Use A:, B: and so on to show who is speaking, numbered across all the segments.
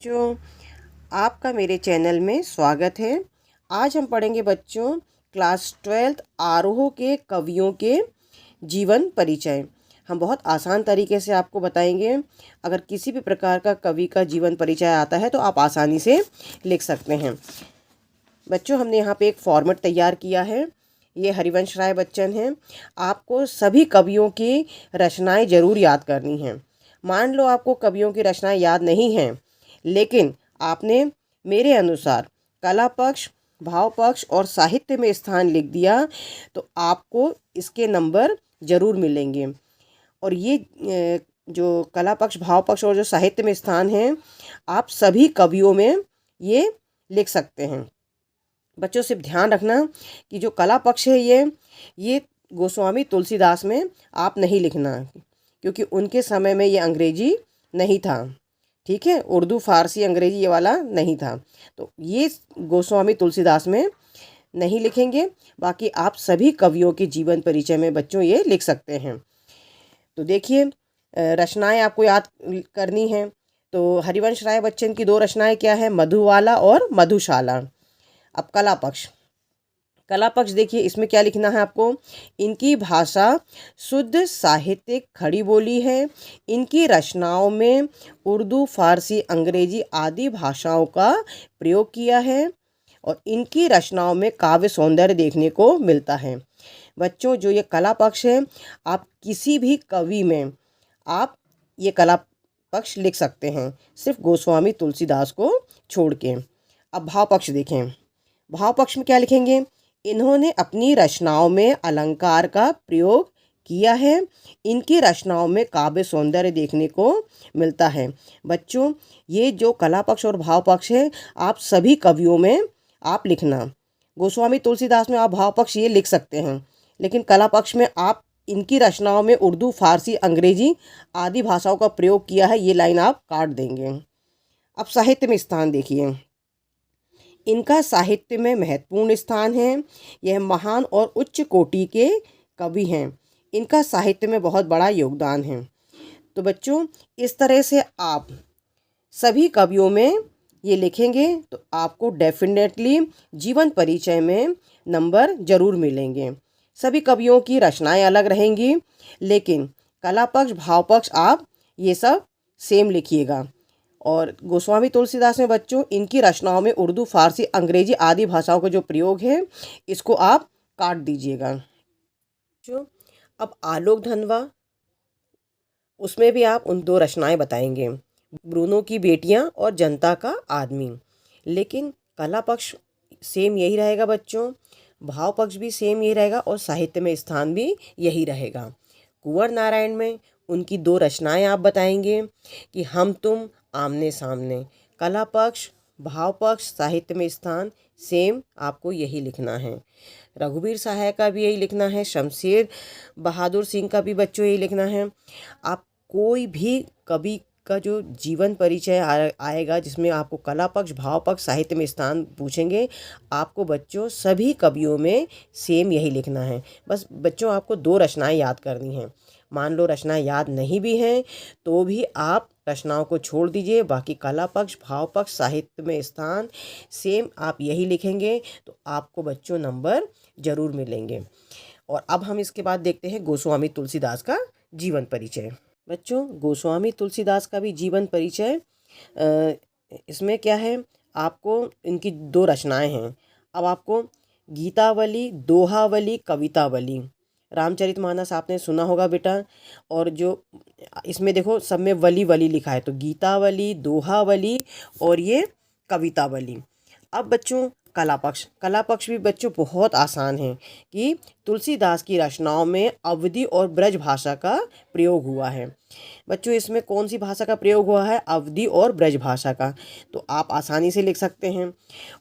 A: बच्चों, आपका मेरे चैनल में स्वागत है। आज हम पढ़ेंगे बच्चों क्लास 12th आरोह के कवियों के जीवन परिचय। हम बहुत आसान तरीके से आपको बताएंगे। अगर किसी भी प्रकार का कवि का जीवन परिचय आता है तो आप आसानी से लिख सकते हैं। बच्चों, हमने यहाँ पे एक फॉर्मेट तैयार किया है। ये हरिवंश राय बच्चन हैं। आपको सभी कवियों की रचनाएं जरूर याद करनी हैं। मान लो आपको कवियों की रचनाएं याद नहीं हैं, लेकिन आपने मेरे अनुसार कला पक्ष, भाव पक्ष और साहित्य में स्थान लिख दिया तो आपको इसके नंबर जरूर मिलेंगे। और ये जो कला पक्ष, भाव पक्ष और जो साहित्य में स्थान है, आप सभी कवियों में ये लिख सकते हैं। बच्चों, सिर्फ ध्यान रखना कि जो कला पक्ष है ये गोस्वामी तुलसीदास में आप नहीं लिखना, क्योंकि उनके समय में ये अंग्रेजी नहीं था। ठीक है, उर्दू, फारसी, अंग्रेजी ये वाला नहीं था। तो ये गोस्वामी तुलसीदास में नहीं लिखेंगे। बाकी आप सभी कवियों के जीवन परिचय में बच्चों ये लिख सकते हैं। तो देखिए, रचनाएं आपको याद करनी है। तो हरिवंश राय बच्चन की दो रचनाएं क्या है, मधुवाला और मधुशाला। अब कला पक्ष। कला पक्ष देखिए, इसमें क्या लिखना है आपको। इनकी भाषा शुद्ध साहित्यिक खड़ी बोली है। इनकी रचनाओं में उर्दू, फारसी, अंग्रेजी आदि भाषाओं का प्रयोग किया है और इनकी रचनाओं में काव्य सौंदर्य देखने को मिलता है। बच्चों, जो ये कला पक्ष है, आप किसी भी कवि में आप ये कला पक्ष लिख सकते हैं, सिर्फ गोस्वामी तुलसीदास को छोड़ के। अब भाव पक्ष देखें। भाव पक्ष में क्या लिखेंगे। इन्होंने अपनी रचनाओं में अलंकार का प्रयोग किया है। इनकी रचनाओं में काव्य सौंदर्य देखने को मिलता है। बच्चों, ये जो कला पक्ष और भाव पक्ष है, आप सभी कवियों में आप लिखना। गोस्वामी तुलसीदास में आप भाव पक्ष ये लिख सकते हैं, लेकिन कला पक्ष में आप इनकी रचनाओं में उर्दू, फारसी, अंग्रेजी आदि भाषाओं का प्रयोग किया है, ये लाइन आप काट देंगे। अब साहित्य में स्थान देखिए। इनका साहित्य में महत्वपूर्ण स्थान है। यह महान और उच्च कोटि के कवि हैं। इनका साहित्य में बहुत बड़ा योगदान है। तो बच्चों, इस तरह से आप सभी कवियों में ये लिखेंगे तो आपको डेफिनेटली जीवन परिचय में नंबर जरूर मिलेंगे। सभी कवियों की रचनाएं अलग रहेंगी, लेकिन कला पक्ष, भाव पक्ष आप ये सब सेम लिखिएगा। और गोस्वामी तुलसीदास में बच्चों, इनकी रचनाओं में उर्दू, फारसी, अंग्रेजी आदि भाषाओं का जो प्रयोग है, इसको आप काट दीजिएगा। जो अब आलोक धनवा, उसमें भी आप उन दो रचनाएं बताएंगे, ब्रूनो की बेटियां और जनता का आदमी। लेकिन कला पक्ष सेम यही रहेगा बच्चों, भाव पक्ष भी सेम यही रहेगा और साहित्य में स्थान भी यही रहेगा। कुंवर नारायण में उनकी दो रचनाएं आप बताएंगे कि हम तुम आमने सामने। कला पक्ष, भाव पक्ष, साहित्य में स्थान सेम आपको यही लिखना है। रघुवीर सहाय का भी यही लिखना है। शमशेर बहादुर सिंह का भी बच्चों यही लिखना है। आप कोई भी कवि का जो जीवन परिचय आएगा, जिसमें आपको कला पक्ष, भाव पक्ष, साहित्य में स्थान पूछेंगे, आपको बच्चों सभी कवियों में सेम यही लिखना है। बस बच्चों, आपको दो रचनाएं याद करनी हैं। मान लो रचनाएं याद नहीं भी हैं तो भी आप रचनाओं को छोड़ दीजिए। बाकी कला पक्ष, भाव पक्ष, साहित्य में स्थान सेम आप यही लिखेंगे तो आपको बच्चों नंबर जरूर मिलेंगे। और अब हम इसके बाद देखते हैं गोस्वामी तुलसीदास का जीवन परिचय। बच्चों, गोस्वामी तुलसीदास का भी जीवन परिचय, इसमें क्या है, आपको इनकी दो रचनाएं हैं। अब आपको गीतावली, दोहावली, कवितावली, रामचरितमानस आपने सुना होगा बेटा। और जो इसमें देखो, सब में वली वली लिखा है, तो गीतावली, दोहावली और ये कवितावली। अब बच्चों, कला पक्ष। कला पक्ष भी बच्चों बहुत आसान है कि तुलसीदास की रचनाओं में अवधी और ब्रज भाषा का प्रयोग हुआ है। बच्चों, इसमें कौन सी भाषा का प्रयोग हुआ है, अवधी और ब्रज भाषा का, तो आप आसानी से लिख सकते हैं।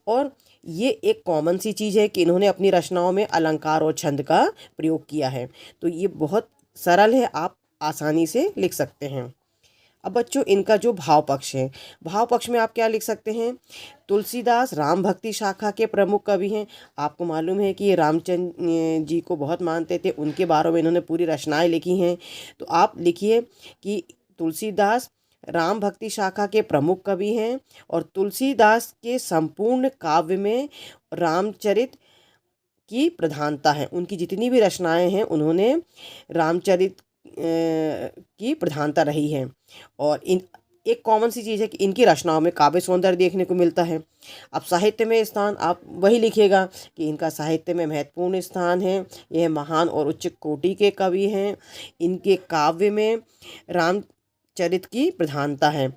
A: और ये एक कॉमन सी चीज़ है कि इन्होंने अपनी रचनाओं में अलंकार और छंद का प्रयोग किया है, तो ये बहुत सरल है, आप आसानी से लिख सकते हैं। अब बच्चों, इनका जो भाव पक्ष है, भाव पक्ष में आप क्या लिख सकते हैं। तुलसीदास राम भक्ति शाखा के प्रमुख कवि हैं। आपको मालूम है कि ये रामचंद्र जी को बहुत मानते थे, उनके बारे में इन्होंने पूरी रचनाएं लिखी हैं। तो आप लिखिए कि तुलसीदास राम भक्ति शाखा के प्रमुख कवि हैं और तुलसीदास के संपूर्ण काव्य में रामचरित की प्रधानता है। उनकी जितनी भी रचनाएं हैं उन्होंने रामचरित की प्रधानता रही है। और इन एक कॉमन सी चीज़ है कि इनकी रचनाओं में काव्य सौंदर्य देखने को मिलता है। अब साहित्य में स्थान आप वही लिखिएगा कि इनका साहित्य में महत्वपूर्ण स्थान है। यह महान और उच्च कोटि के कवि हैं। इनके काव्य में रामचरित की प्रधानता है।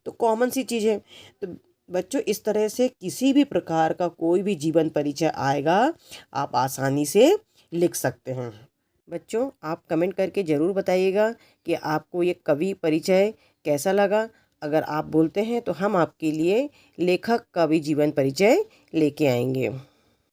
A: तो कॉमन सी चीज़ है। तो बच्चों, इस तरह से किसी भी प्रकार का कोई भी जीवन परिचय आएगा आप आसानी से लिख सकते हैं। बच्चों, आप कमेंट करके ज़रूर बताइएगा कि आपको ये कवि परिचय कैसा लगा। अगर आप बोलते हैं तो हम आपके लिए लेखक का भी जीवन परिचय लेके आएंगे।